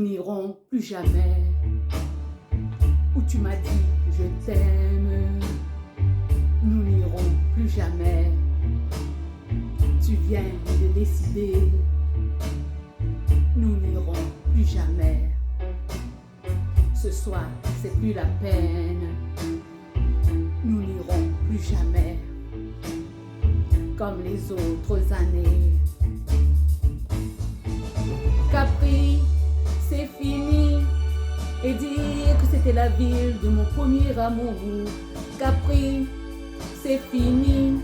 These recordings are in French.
n'irons plus jamais où tu m'as dit je t'aime. Nous n'irons plus jamais. Tu viens de décider. Nous n'irons plus jamais. Ce soir, c'est plus la peine. Nous n'irons plus jamais comme les autres années. Capri, c'est fini. Et dire que c'était la ville de mon premier amour. Capri, c'est fini.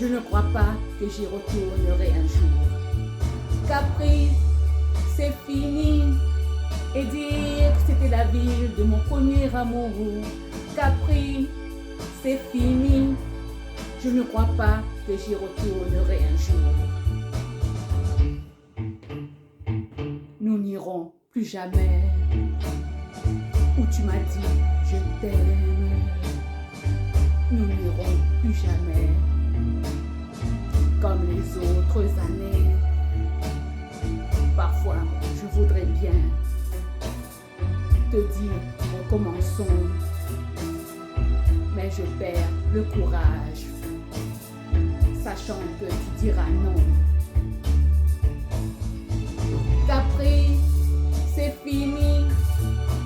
Je ne crois pas que j'y retournerai un jour. Capri, c'est fini. Et dire que c'était la ville de mon premier amour. Capri, c'est fini. Je ne crois pas que j'y retournerai un jour. Nous n'irons plus jamais où tu m'as dit je t'aime. Nous n'irons plus jamais comme les autres années. Parfois, je voudrais bien te dire recommençons, mais je perds le courage, sachant que tu diras non. Capri, c'est fini.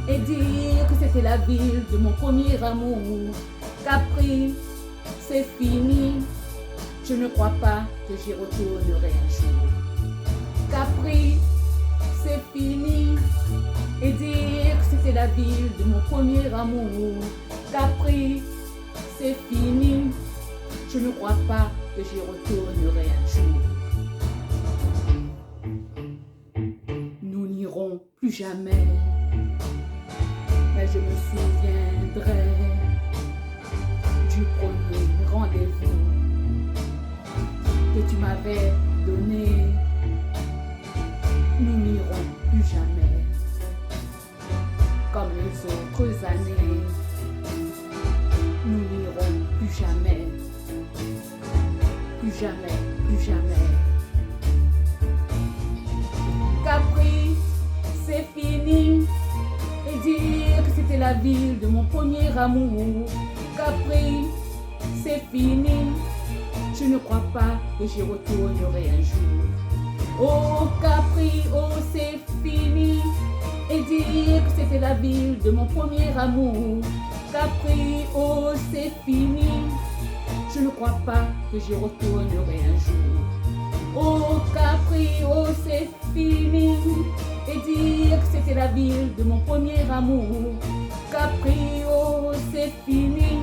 Et dire que c'était la ville de mon premier amour. Capri, c'est fini. Je ne crois pas que j'y retournerai un jour. Capri, c'est fini. Et dire que c'était la ville de mon premier amour. Capri, c'est fini. Je ne crois pas que j'y retournerai un jour. Nous n'irons plus jamais. Mais je me souviendrai du premier rendez-vous que tu m'avais donné. Nous n'irons plus jamais comme les autres années. Nous n'irons plus jamais, plus jamais, plus jamais. Capri, c'est fini. Et dire que c'était la ville de mon premier amour. Capri, c'est fini. Je ne crois pas que j'y retournerai un jour. Oh Capri, oh c'est fini. Et dire que c'était la ville de mon premier amour. Capri, oh c'est fini. Je ne crois pas que j'y retournerai un jour. Oh Capri, oh c'est fini. Et dire que c'était la ville de mon premier amour. Capri, oh c'est fini.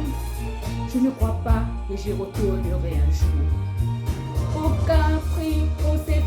Je ne crois pas que j'y retournerai un jour. Oh Capri, oh c'est